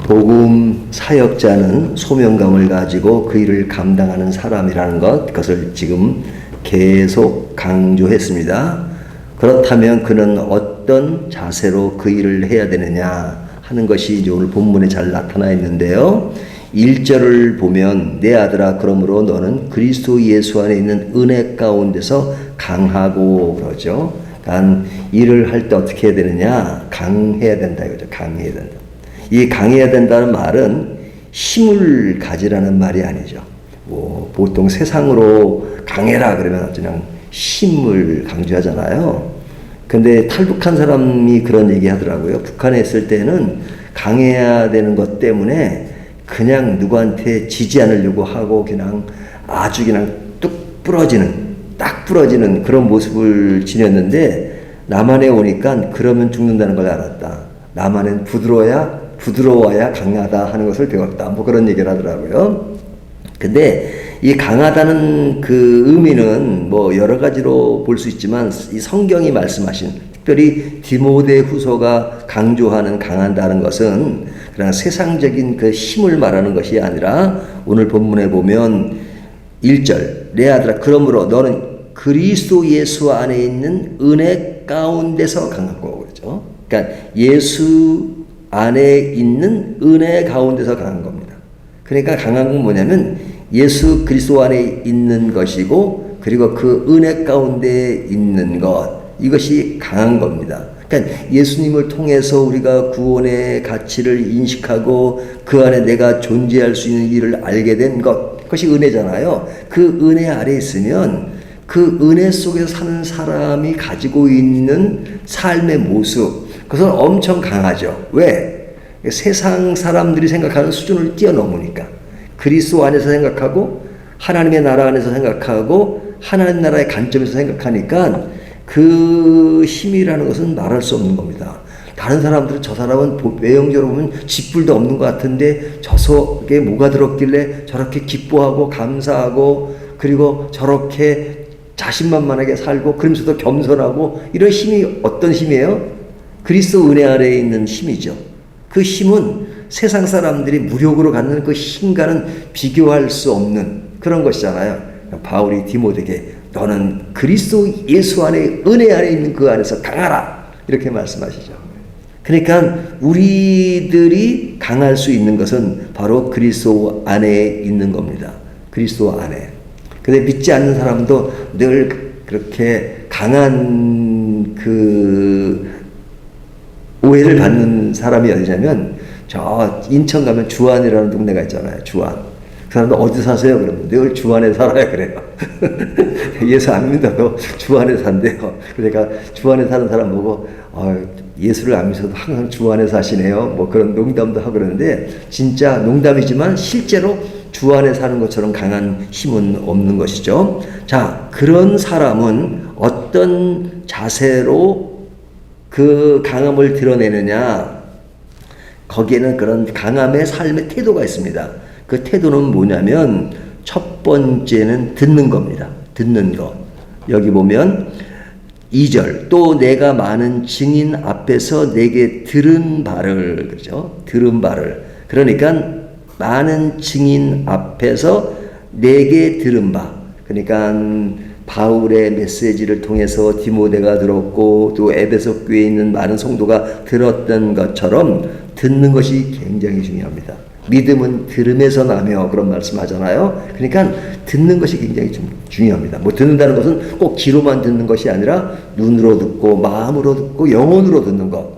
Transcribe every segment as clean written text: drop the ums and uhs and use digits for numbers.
복음 사역자는 소명감을 가지고 그 일을 감당하는 사람이라는 것, 그것을 지금 계속 강조했습니다. 그렇다면 그는 어떤 자세로 그 일을 해야 되느냐 하는 것이 이제 오늘 본문에 잘 나타나 있는데요. 1절을 보면 내 아들아 그러므로 너는 그리스도 예수 안에 있는 은혜 가운데서 강하고 그러죠. 그러니까 일을 할 때 어떻게 해야 되느냐? 강해야 된다 이거죠. 강해야 된다. 이 강해야 된다는 말은 힘을 가지라는 말이 아니죠. 뭐 보통 세상으로 강해라 그러면 그냥 힘을 강조하잖아요. 근데 탈북한 사람이 그런 얘기 하더라고요. 북한에 있을 때는 강해야 되는 것 때문에 그냥 누구한테 지지 않으려고 하고 그냥 아주 그냥 딱 부러지는 그런 모습을 지녔는데 남한에 오니까 그러면 죽는다는 걸 알았다. 남한은 부드러워야 강하다 하는 것을 배웠다. 뭐 그런 얘기를 하더라고요. 근데 이 강하다는 그 의미는 뭐 여러 가지로 볼 수 있지만 이 성경이 말씀하신 특별히 디모데후서가 강조하는 강한다는 것은 그냥 세상적인 그 힘을 말하는 것이 아니라 오늘 본문에 보면 1절 내 아들아 그러므로 너는 그리스도 예수 안에 있는 은혜 가운데서 강하고 그러죠. 그러니까 예수 안에 있는 은혜 가운데서 강한 겁니다. 그러니까 강한 건 뭐냐면 예수 그리스도 안에 있는 것이고 그리고 그 은혜 가운데 있는 것 이것이 강한 겁니다. 그러니까 예수님을 통해서 우리가 구원의 가치를 인식하고 그 안에 내가 존재할 수 있는 일을 알게 된 것 그것이 은혜잖아요. 그 은혜 아래 있으면 그 은혜 속에서 사는 사람이 가지고 있는 삶의 모습 그것은 엄청 강하죠. 왜? 세상 사람들이 생각하는 수준을 뛰어넘으니까. 그리스도 안에서 생각하고 하나님의 나라 안에서 생각하고 하나님 나라의 관점에서 생각하니까 그 힘이라는 것은 말할 수 없는 겁니다. 다른 사람들은 저 사람은 외형적으로 보면 짓불도 없는 것 같은데 저 속에 뭐가 들었길래 저렇게 기뻐하고 감사하고 그리고 저렇게 자신만만하게 살고 그러면서도 겸손하고 이런 힘이 어떤 힘이에요? 그리스도 은혜 아래에 있는 힘이죠. 그 힘은 세상 사람들이 무력으로 갖는 그 힘과는 비교할 수 없는 그런 것이잖아요. 바울이 디모데에게 너는 그리스도 예수 안에 은혜 안에 있는 그 안에서 강하라 이렇게 말씀하시죠. 그러니까 우리들이 강할 수 있는 것은 바로 그리스도 안에 있는 겁니다. 그리스도 안에. 근데 믿지 않는 사람도 늘 그렇게 강한 그 오해를 받는 사람이 어디냐면 저 인천 가면 주안이라는 동네가 있잖아요. 주안. 그 사람도 어디 사세요? 그러면 늘 주안에 살아요. 그래요. 예수 안 믿어도 주안에 산대요. 그러니까 주안에 사는 사람 보고 예수를 안 믿어도 항상 주안에 사시네요. 뭐 그런 농담도 하고 그러는데 진짜 농담이지만 실제로 주 안에 사는 것처럼 강한 힘은 없는 것이죠. 자, 그런 사람은 어떤 자세로 그 강함을 드러내느냐? 거기에는 그런 강함의 삶의 태도가 있습니다. 그 태도는 뭐냐면 첫 번째는 듣는 겁니다. 듣는 것. 여기 보면 2절 또 내가 많은 증인 앞에서 내게 들은 바를 그렇죠? 들은 바를 그러니까 많은 증인 앞에서 내게 들은 바 그러니까 바울의 메시지를 통해서 디모데가 들었고 또 에베소 교회에 있는 많은 성도가 들었던 것처럼 듣는 것이 굉장히 중요합니다. 믿음은 들음에서 나며 그런 말씀하잖아요. 그러니까 듣는 것이 굉장히 중요합니다. 뭐 듣는다는 것은 꼭 귀로만 듣는 것이 아니라 눈으로 듣고 마음으로 듣고 영혼으로 듣는 것.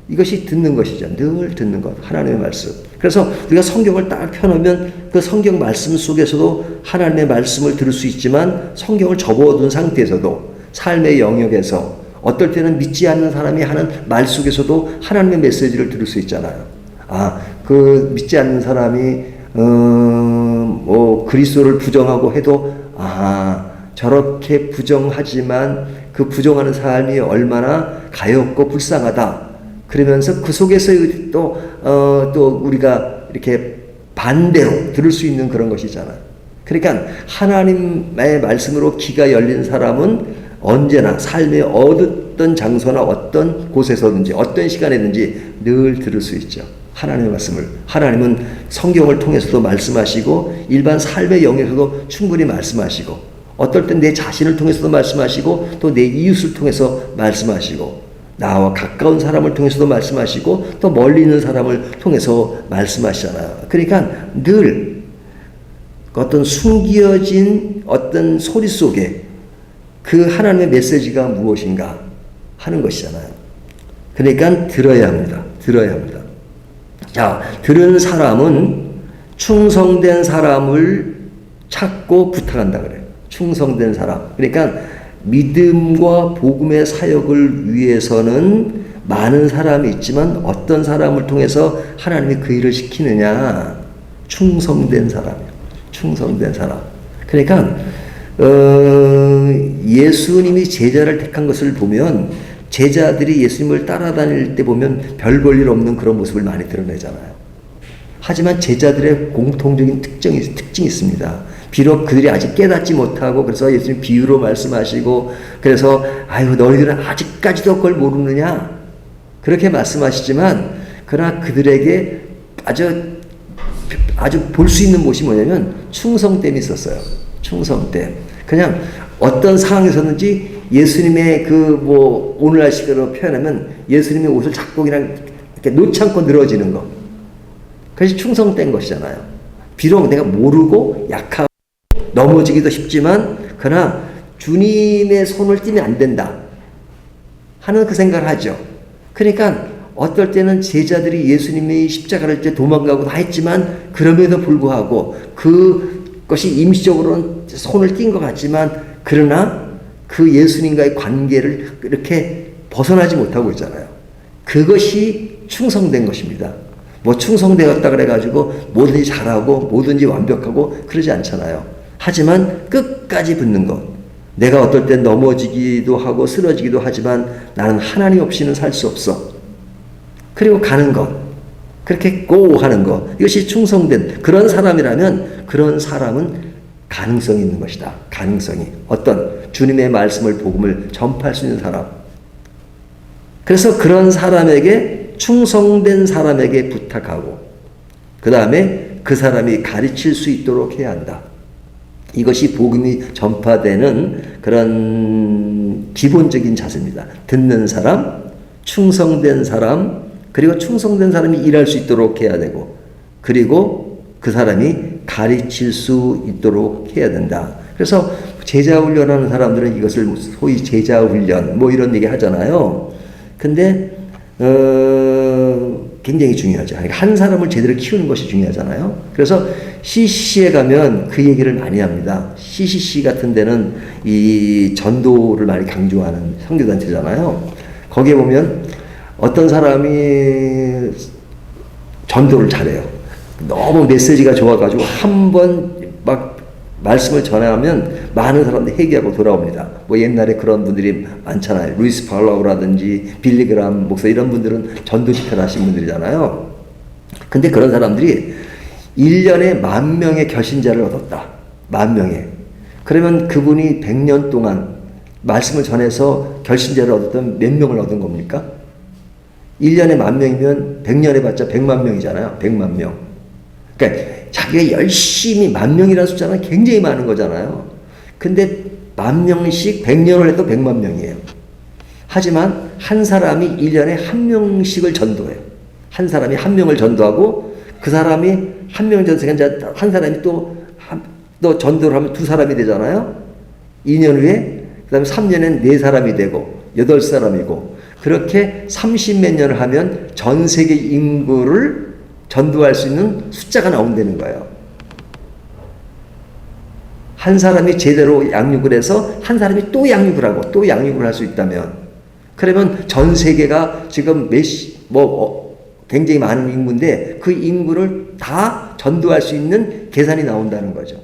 이것이 듣는 것이죠. 늘 듣는 것. 하나님의 말씀. 그래서 우리가 성경을 딱 펴놓으면 그 성경 말씀 속에서도 하나님의 말씀을 들을 수 있지만 성경을 접어둔 상태에서도 삶의 영역에서 어떨 때는 믿지 않는 사람이 하는 말 속에서도 하나님의 메시지를 들을 수 있잖아요. 그 믿지 않는 사람이 뭐 그리스도를 부정하고 해도 저렇게 부정하지만 그 부정하는 삶이 얼마나 가엾고 불쌍하다. 그러면서 그 속에서 또 우리가 이렇게 반대로 들을 수 있는 그런 것이잖아요. 그러니까 하나님의 말씀으로 귀가 열린 사람은 언제나 삶의 어떤 장소나 어떤 곳에서든지 어떤 시간에든지 늘 들을 수 있죠. 하나님의 말씀을. 하나님은 성경을 통해서도 말씀하시고 일반 삶의 영역에서도 충분히 말씀하시고 어떨 땐 내 자신을 통해서도 말씀하시고 또 내 이웃을 통해서 말씀하시고 나와 가까운 사람을 통해서도 말씀하시고 또 멀리 있는 사람을 통해서 말씀하시잖아요. 그러니까 늘 어떤 숨겨진 어떤 소리 속에 그 하나님의 메시지가 무엇인가 하는 것이잖아요. 그러니까 들어야 합니다. 들어야 합니다. 자, 들은 사람은 충성된 사람을 찾고 부탁한다 그래요. 충성된 사람. 그러니까 믿음과 복음의 사역을 위해서는 많은 사람이 있지만 어떤 사람을 통해서 하나님이 그 일을 시키느냐? 충성된 사람이에요. 충성된 사람. 그러니까 예수님이 제자를 택한 것을 보면 제자들이 예수님을 따라다닐 때 보면 별 볼 일 없는 그런 모습을 많이 드러내잖아요. 하지만 제자들의 공통적인 특징이 있습니다. 비록 그들이 아직 깨닫지 못하고 그래서 예수님 비유로 말씀하시고 그래서 아유 너희들은 아직까지도 그걸 모르느냐 그렇게 말씀하시지만 그러나 그들에게 아주 볼 수 있는 것이 뭐냐면 충성됨이 있었어요. 충성됨. 그냥 어떤 상황에서든지 예수님의 오늘날 식으로 표현하면 예수님의 옷을 잡고 그냥 이렇게 놓지 않고 늘어지는 거. 그것이 충성된 것이잖아요. 비록 내가 모르고 약하고 넘어지기도 쉽지만 그러나 주님의 손을 띄면 안 된다 하는 그 생각을 하죠. 그러니까 어떨 때는 제자들이 예수님이 십자가를 때 도망가고 다 했지만 그럼에도 불구하고 그것이 임시적으로는 손을 띈 것 같지만 그러나 그 예수님과의 관계를 이렇게 벗어나지 못하고 있잖아요. 그것이 충성된 것입니다. 뭐 충성되었다 그래가지고 뭐든지 잘하고 뭐든지 완벽하고 그러지 않잖아요. 하지만 끝까지 붙는 것. 내가 어떨 땐 넘어지기도 하고 쓰러지기도 하지만 나는 하나님 없이는 살 수 없어. 그리고 가는 것. 그렇게 고 하는 것. 이것이 충성된 그런 사람이라면 그런 사람은 가능성이 있는 것이다. 가능성이. 어떤 주님의 말씀을 복음을 전파할 수 있는 사람. 그래서 그런 사람에게 충성된 사람에게 부탁하고 그 다음에 그 사람이 가르칠 수 있도록 해야 한다. 이것이 복음이 전파되는 그런 기본적인 자세입니다. 듣는 사람, 충성된 사람, 그리고 충성된 사람이 일할 수 있도록 해야 되고 그리고 그 사람이 가르칠 수 있도록 해야 된다. 그래서 제자훈련하는 사람들은 이것을 소위 제자훈련 뭐 이런 얘기 하잖아요. 근데 굉장히 중요하죠. 그러니까 한 사람을 제대로 키우는 것이 중요하잖아요. 그래서 CCC에 가면 그 얘기를 많이 합니다. CCC 같은 데는 이 전도를 많이 강조하는 선교단체잖아요. 거기에 보면 어떤 사람이 전도를 잘해요. 너무 메시지가 좋아가지고 한 번 막 말씀을 전하면 많은 사람들이 회개하고 돌아옵니다. 뭐 옛날에 그런 분들이 많잖아요. 루이스 팔라우라든지 빌리그람 목사 이런 분들은 전도 집회를 하신 분들이잖아요. 근데 그런 사람들이 1년에 10,000명의 결신자를 얻었다. 10,000명의. 그러면 그분이 100년 동안 말씀을 전해서 결신자를 얻었던 몇 명을 얻은 겁니까? 1년에 10,000명이면 100년에 봤자 100만 명이잖아요. 100만 명. 그러니까 자기가 열심히 10,000명이라는 숫자는 굉장히 많은 거잖아요. 근데 10,000명씩 100년을 해도 100만 명이에요. 하지만 한 사람이 1년에 1명씩을 전도해요. 한 사람이 1명을 전도하고 그 사람이 1명 전도해서 한 사람이 또 전도를 하면 2사람이 되잖아요. 2년 후에 그 다음에 3년엔 4사람이 되고 8사람이고 그렇게 30몇 년을 하면 전 세계 인구를 전도할 수 있는 숫자가 나온다는 거예요. 한 사람이 제대로 양육을 해서 한 사람이 또 양육을 하고 또 양육을 할 수 있다면 그러면 전 세계가 지금 굉장히 많은 인구인데 그 인구를 다 전도할 수 있는 계산이 나온다는 거죠.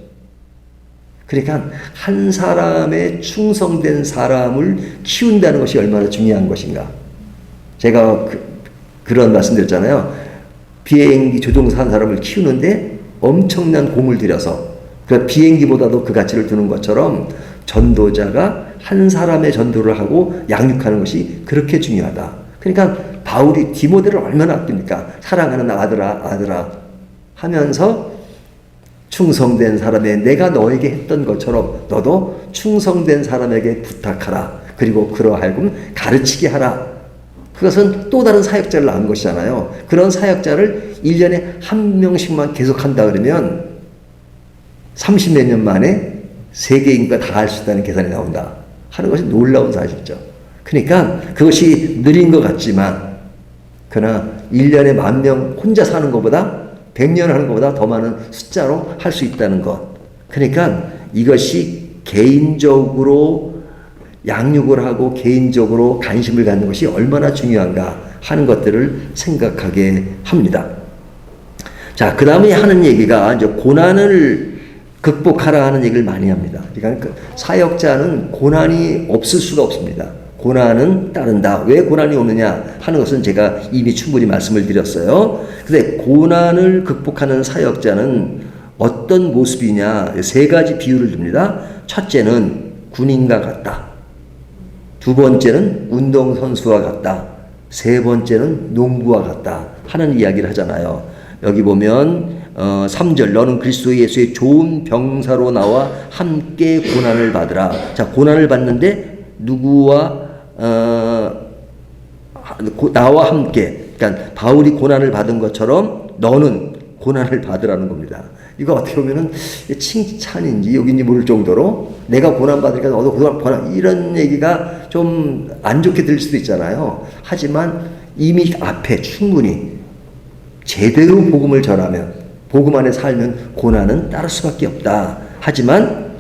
그러니까 한 사람의 충성된 사람을 키운다는 것이 얼마나 중요한 것인가. 제가 그런 말씀 드렸잖아요. 비행기 조종사 한 사람을 키우는데 엄청난 공을 들여서 그 비행기보다도 그 가치를 두는 것처럼 전도자가 한 사람의 전도를 하고 양육하는 것이 그렇게 중요하다. 그러니까 바울이 디모데를 얼마나 아낍니까? 사랑하는 아들아 하면서 충성된 사람에 내가 너에게 했던 것처럼 너도 충성된 사람에게 부탁하라. 그리고 그러하여금 가르치게 하라. 그것은 또 다른 사역자를 낳은 것이잖아요. 그런 사역자를 1년에 한 명씩만 계속한다 그러면 30몇 년 만에 세계 인구가 다 할 수 있다는 계산이 나온다 하는 것이 놀라운 사실이죠. 그러니까 그것이 느린 것 같지만 그러나 1년에 10,000명 혼자 사는 것보다 100년 하는 것보다 더 많은 숫자로 할 수 있다는 것. 그러니까 이것이 개인적으로 양육을 하고 개인적으로 관심을 갖는 것이 얼마나 중요한가 하는 것들을 생각하게 합니다. 자, 그 다음에 하는 얘기가 이제 고난을 극복하라 하는 얘기를 많이 합니다. 그러니까 사역자는 고난이 없을 수가 없습니다. 고난은 따른다. 왜 고난이 오느냐 하는 것은 제가 이미 충분히 말씀을 드렸어요. 근데 고난을 극복하는 사역자는 어떤 모습이냐, 3가지 비유를 듭니다. 첫째는 군인과 같다. 두 번째는 운동선수와 같다. 세 번째는 농부와 같다 하는 이야기를 하잖아요. 여기 보면 3절 너는 그리스도 예수의 좋은 병사로 나와 함께 고난을 받으라. 자, 고난을 받는데 누구와 나와 함께, 그러니까 바울이 고난을 받은 것처럼 너는 고난을 받으라는 겁니다. 이거 어떻게 보면은 칭찬인지 욕인지 모를 정도로 내가 고난 받으니까 너도 고난, 이런 얘기가 좀 안 좋게 들릴 수도 있잖아요. 하지만 이미 앞에 충분히 제대로 복음을 전하면, 복음 안에 살면 고난은 따를 수밖에 없다. 하지만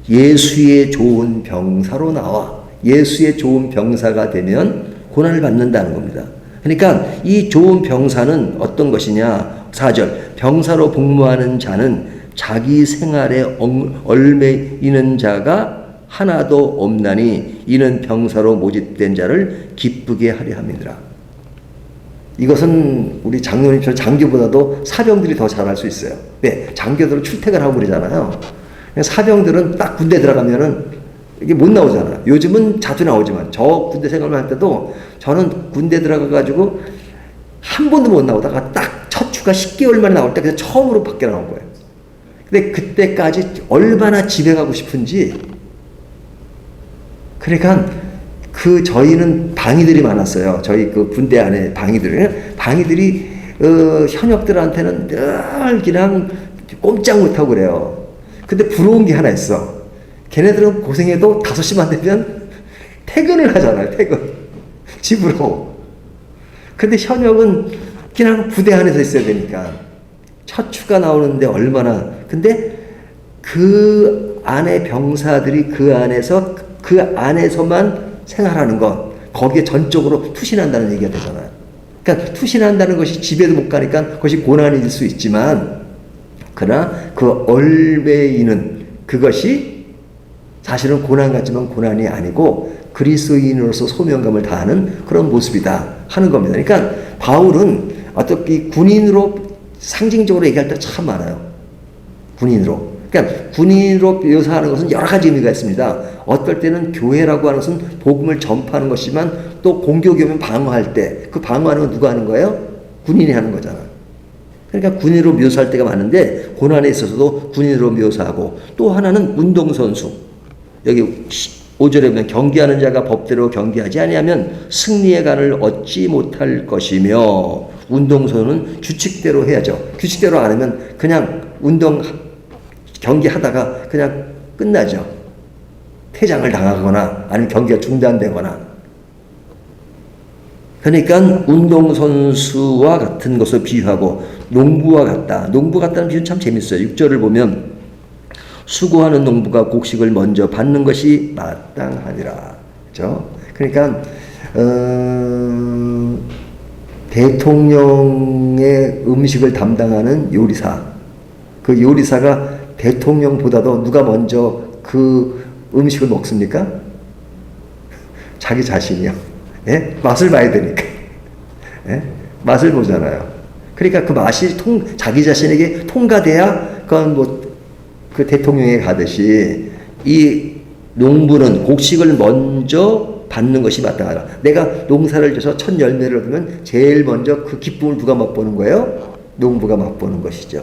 예수의 좋은 병사로 나와 예수의 좋은 병사가 되면 고난을 받는다는 겁니다. 그러니까 이 좋은 병사는 어떤 것이냐. 4절 병사로 복무하는 자는 자기 생활에 얽매이는 자가 하나도 없나니 이는 병사로 모집된 자를 기쁘게 하려 함이니라. 이것은 우리 장로님처럼 장교보다도 사병들이 더 잘할 수 있어요. 네, 장교들은 출퇴근을 하고 그러잖아요. 사병들은 딱 군대 들어가면은 이게 못 나오잖아요. 요즘은 자주 나오지만 저 군대 생활만 할 때도 저는 군대 들어가가지고 한 번도 못 나오다가 딱 첫 추가 10개월 만에 나올 때 그래서 처음으로 밖에 나온 거예요. 근데 그때까지 얼마나 집에 가고 싶은지. 그러니까 저희는 방위들이 많았어요. 저희 그 군대 안에 방위들이 현역들한테는 늘 그냥 꼼짝 못하고 그래요. 근데 부러운 게 하나 있어. 걔네들은 고생해도 5시만 되면 퇴근을 하잖아요. 퇴근. 집으로. 근데 현역은 그냥 부대 안에서 있어야 되니까. 첫 추가 나오는데 얼마나. 근데 그 안에 병사들이 그 안에서만 생활하는 것. 거기에 전적으로 투신한다는 얘기가 되잖아요. 그러니까 투신한다는 것이 집에도 못 가니까 그것이 고난일 수 있지만, 그러나 그 얽매이는 그것이 사실은 고난 같지만 고난이 아니고 그리스도인으로서 소명감을 다하는 그런 모습이다 하는 겁니다. 그러니까 바울은 어떻게 군인으로 상징적으로 얘기할 때 참 많아요. 군인으로. 그러니까 군인으로 묘사하는 것은 여러 가지 의미가 있습니다. 어떨 때는 교회라고 하는 것은 복음을 전파하는 것이지만 또 공격이 오면 방어할 때 그 방어하는 건 누가 하는 거예요? 군인이 하는 거잖아요. 그러니까 군인으로 묘사할 때가 많은데 고난에 있어서도 군인으로 묘사하고, 또 하나는 운동선수. 여기 5절에 보면 경기하는 자가 법대로 경기하지 아니하면 승리의 간을 얻지 못할 것이며, 운동선수는 규칙대로 해야죠. 규칙대로 안 하면 그냥 경기하다가 그냥 끝나죠. 퇴장을 당하거나 아니면 경기가 중단되거나. 그러니까 운동선수와 같은 것을 비유하고 농부와 같다. 농부 같다는 비유는 참 재밌어요. 6절을 보면 수고하는 농부가 곡식을 먼저 받는 것이 마땅하니라. 그렇죠? 그러니까 대통령의 음식을 담당하는 요리사. 그 요리사가 대통령보다도 누가 먼저 그 음식을 먹습니까? 자기 자신이요. 예? 맛을 봐야 되니까. 예? 맛을 보잖아요. 그러니까 그 맛이 자기 자신에게 통과돼야 그건 그 대통령에 가듯이 이 농부는 곡식을 먼저 받는 것이 마땅하다. 내가 농사를 져서 첫 열매를 얻으면 제일 먼저 그 기쁨을 누가 맛보는 거예요? 농부가 맛보는 것이죠.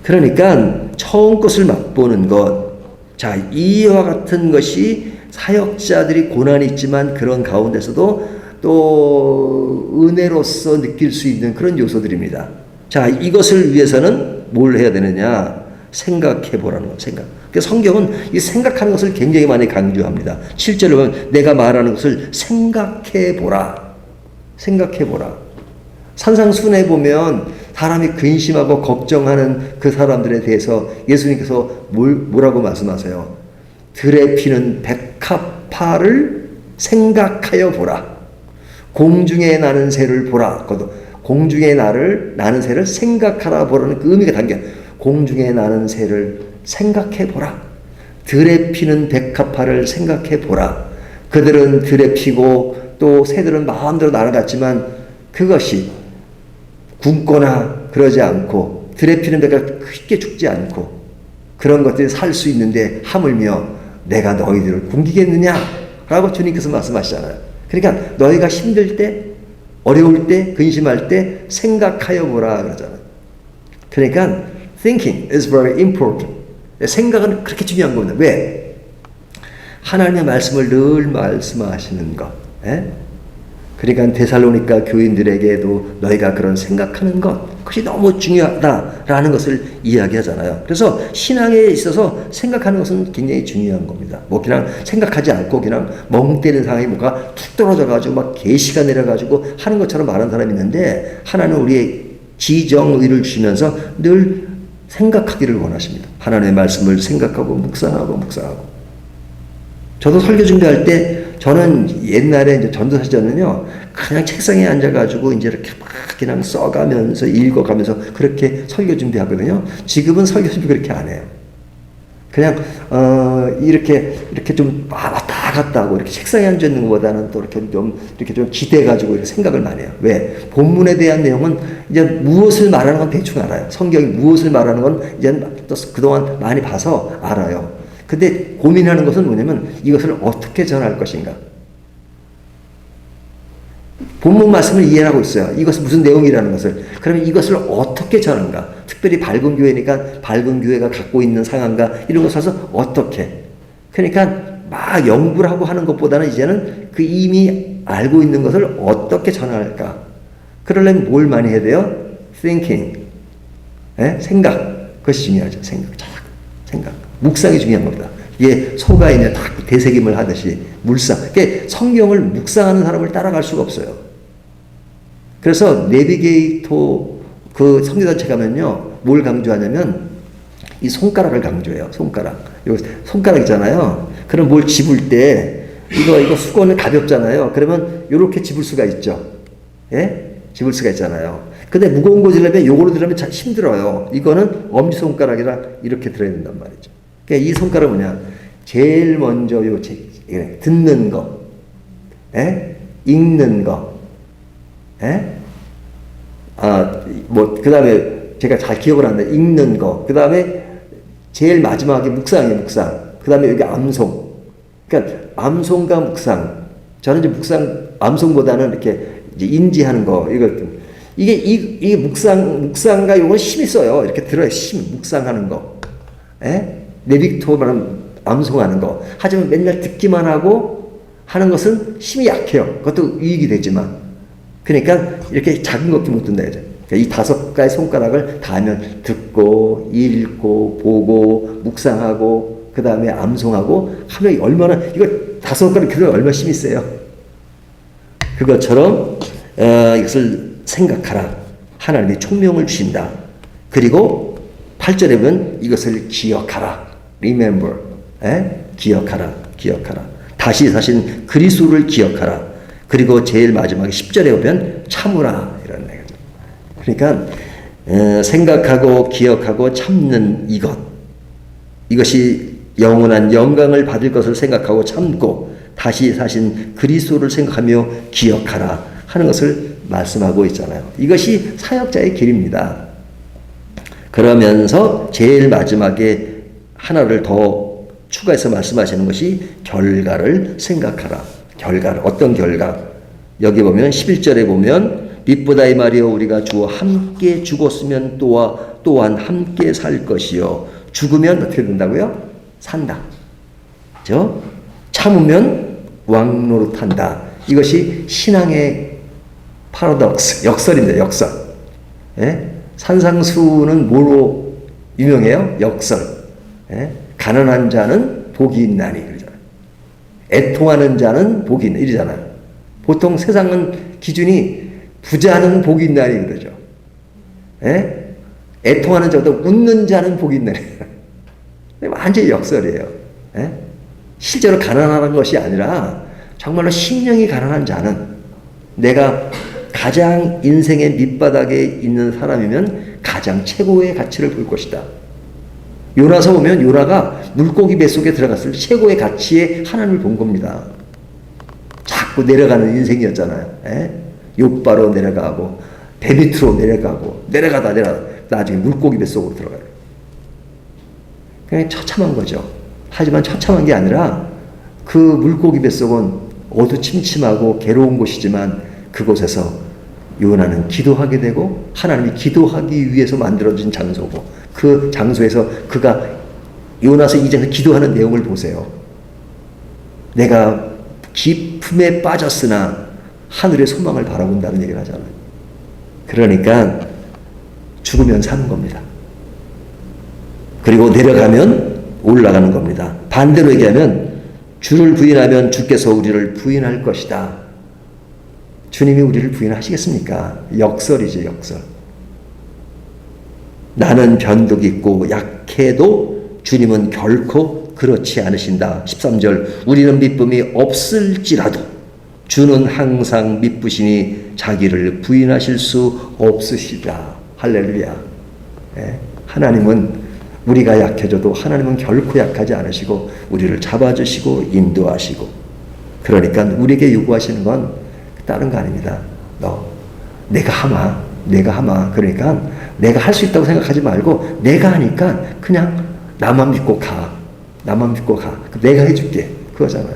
그러니까 처음 것을 맛보는 것. 자, 이와 같은 것이 사역자들이 고난이 있지만 그런 가운데서도 또 은혜로서 느낄 수 있는 그런 요소들입니다. 자, 이것을 위해서는 뭘 해야 되느냐? 생각해 보라는 거, 생각. 그러니까 성경은 이 생각하는 것을 굉장히 많이 강조합니다. 7절에 보면 내가 말하는 것을 생각해 보라. 생각해 보라. 산상순에 보면 사람이 근심하고 걱정하는 그 사람들에 대해서 예수님께서 뭐라고 말씀하세요? 들에 피는 백합화를 생각하여 보라. 공중에 나는 새를 보라. 공중에 나는 새를 생각하라 보라는 그 의미가 담겨. 공중에 나는 새를 생각해 보라. 들에 피는 백합화를 생각해 보라. 그들은 들에 피고 또 새들은 마음대로 날아갔지만 그것이 굶거나 그러지 않고 들에 피는 백합화가 쉽게 죽지 않고 그런 것들이 살 수 있는데 하물며 내가 너희들을 굶기겠느냐? 라고 주님께서 말씀하시잖아요. 그러니까 너희가 힘들 때, 어려울 때, 근심할 때 생각하여 보라 그러잖아요. 그러니까 thinking is very important. 생각은 그렇게 중요한 겁니다. 왜? 하나님의 말씀을 늘 말씀하시는 것. 그러니까 데살로니가 교인들에게도 너희가 그런 생각하는 것, 그것이 너무 중요하다라는 것을 이야기하잖아요. 그래서 신앙에 있어서 생각하는 것은 굉장히 중요한 겁니다. 뭐 그냥 생각하지 않고 그냥 멍 때리는 상황이 뭐가 툭 떨어져가지고 막 계시가 내려가지고 하는 것처럼 말하는 사람이 있는데 하나는 우리의 지정의를 주시면서 늘 생각하기를 원하십니다. 하나님의 말씀을 생각하고 묵상하고. 저도 설교 준비할 때 저는 옛날에 이제 전도사전은요 그냥 책상에 앉아가지고 이제 이렇게 막 그냥 써가면서 읽어가면서 그렇게 설교 준비하거든요. 지금은 설교 준비 그렇게 안 해요. 그냥 이렇게 좀 왔다 갔다 하고 이렇게 책상에 앉아 있는 것보다는 또 이렇게 좀 기대가지고 이렇게 생각을 많이 해요. 왜? 본문에 대한 내용은 이제 무엇을 말하는 건 대충 알아요. 성경이 무엇을 말하는 건 이제 또 그동안 많이 봐서 알아요. 근데 고민하는 것은 뭐냐면 이것을 어떻게 전할 것인가. 본문 말씀을 이해하고 있어요. 이것은 무슨 내용이라는 것을. 그러면 이것을 어떻게 전한가. 특별히 밝은 교회니까 밝은 교회가 갖고 있는 상황과 이런 것을 어떻게. 그러니까 막 연구를 하고 하는 것보다는 이제는 그 이미 알고 있는 것을 어떻게 전할까. 그러려면 뭘 많이 해야 돼요? thinking. 생각. 그것이 중요하죠. 생각. 묵상이 중요한 겁니다. 이게 소가 이제 다 되새김을 하듯이 물상. 그러니까 성경을 묵상하는 사람을 따라갈 수가 없어요. 그래서 내비게이터 그 선교단체 가면요, 뭘 강조하냐면 이 손가락을 강조해요. 손가락 있잖아요. 그럼 뭘 집을 때 이거 수건은 가볍잖아요. 그러면 이렇게 집을 수가 있죠. 집을 수가 있잖아요. 근데 무거운 거 들려면 요거로 들려면 참 힘들어요. 이거는 엄지손가락이라 이렇게 들어야 된단 말이죠. 그러니까 이 손가락은 뭐냐? 제일 먼저 듣는 거, 읽는 거, 그 다음에 제가 잘 기억을 안 나요. 읽는 거, 그 다음에 제일 마지막에 묵상, 그 다음에 여기 암송. 그러니까 암송과 묵상. 저는 이제 암송보다는 이렇게 이제 인지하는 거, 이게 묵상과 요건 힘이 써요. 이렇게 들어요. 묵상하는 거. 내빅토 말하면 암송하는 거. 하지만 맨날 듣기만 하고 하는 것은 힘이 약해요. 그것도 유익이 되지만. 그러니까 이렇게 작은 것도 못 든다. 그러니까 이 5가지 손가락을 다 하면 듣고, 읽고, 보고, 묵상하고, 그 다음에 암송하고 하면 얼마나, 이거 5가지 그거 얼마나 힘이 세요. 그것처럼, 이것을 생각하라. 하나님이 총명을 주신다. 그리고 8절에 보면 이것을 기억하라. Remember. 기억하라. 다시 사신 그리스도를 기억하라. 그리고 제일 마지막에 10절에 보면 참으라. 이런 얘기죠. 그러니까 생각하고 기억하고 참는 이것이 영원한 영광을 받을 것을 생각하고 참고 다시 사신 그리스도를 생각하며 기억하라 하는 것을 말씀하고 있잖아요. 이것이 사역자의 길입니다. 그러면서 제일 마지막에 하나를 더 추가해서 말씀하시는 것이 결과를 생각하라. 결과를, 어떤 결과? 여기 보면 11절에 보면 빛보다 이 말이여 우리가 주와 함께 죽었으면 또한 함께 살 것이요 죽으면 어떻게 된다고요? 산다. 그죠? 참으면 왕노릇한다. 이것이 신앙의 파라독스, 역설입니다. 역설. 예? 산상수는 뭐로 유명해요? 역설. 예? 가난한 자는 복이 있나니 그러잖아요. 애통하는 자는 복이 있나 이러잖아요. 보통 세상은 기준이 부자는 복이 있나니 그러죠. 예? 애통하는 자보다 웃는 자는 복이 있나니. 완전히 역설이에요. 예? 실제로 가난한 것이 아니라 정말로 심령이 가난한 자는 내가 가장 인생의 밑바닥에 있는 사람이면 가장 최고의 가치를 볼 것이다. 요나서 보면 요나가 물고기 뱃속에 들어갔을 때 최고의 가치에 하나님을 본 겁니다. 자꾸 내려가는 인생이었잖아요. 욥바로 내려가고 배 밑으로 내려가고 내려가다 나중에 물고기 뱃속으로 들어가요. 그냥 처참한 거죠. 하지만 처참한 게 아니라 그 물고기 뱃속은 어두침침하고 괴로운 곳이지만 그곳에서 요나는 기도하게 되고 하나님이 기도하기 위해서 만들어진 장소고 그 장소에서 그가 요나서 이제는 기도하는 내용을 보세요. 내가 깊음에 빠졌으나 하늘의 소망을 바라본다는 얘기를 하잖아요. 그러니까 죽으면 사는 겁니다. 그리고 내려가면 올라가는 겁니다. 반대로 얘기하면 주를 부인하면 주께서 우리를 부인할 것이다. 주님이 우리를 부인하시겠습니까? 역설이죠, 역설. 나는 변덕이 있고 약해도 주님은 결코 그렇지 않으신다. 13절 우리는 미쁨이 없을지라도 주는 항상 미쁘시니 자기를 부인하실 수 없으시다. 할렐루야. 하나님은 우리가 약해져도 하나님은 결코 약하지 않으시고 우리를 잡아주시고 인도하시고 그러니까 우리에게 요구하시는 건 다른 거 아닙니다. 내가 하마. 그러니까 내가 할 수 있다고 생각하지 말고 내가 하니까 그냥 나만 믿고 가. 내가 해줄게. 그거잖아요.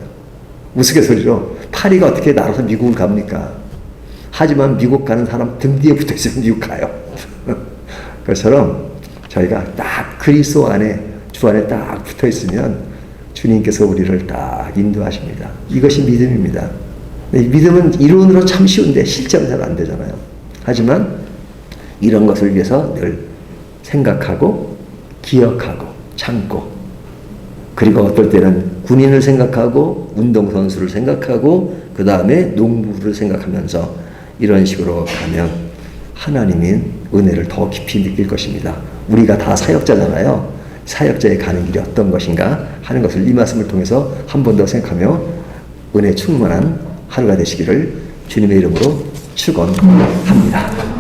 우스갯소리로 파리가 어떻게 날아서 미국을 갑니까? 하지만 미국 가는 사람 등 뒤에 붙어있으면 미국 가요. 그것처럼 저희가 딱 그리스도 안에 주 안에 딱 붙어있으면 주님께서 우리를 딱 인도하십니다. 이것이 믿음입니다. 믿음은 이론으로 참 쉬운데 실제는 잘 안 되잖아요. 하지만 이런 것을 위해서 늘 생각하고 기억하고 참고 그리고 어떨 때는 군인을 생각하고 운동선수를 생각하고 그 다음에 농부를 생각하면서 이런 식으로 가면 하나님이 은혜를 더 깊이 느낄 것입니다. 우리가 다 사역자잖아요. 사역자의 가는 길이 어떤 것인가 하는 것을 이 말씀을 통해서 한 번 더 생각하며 은혜 충만한 하루가 되시기를 주님의 이름으로 축원합니다.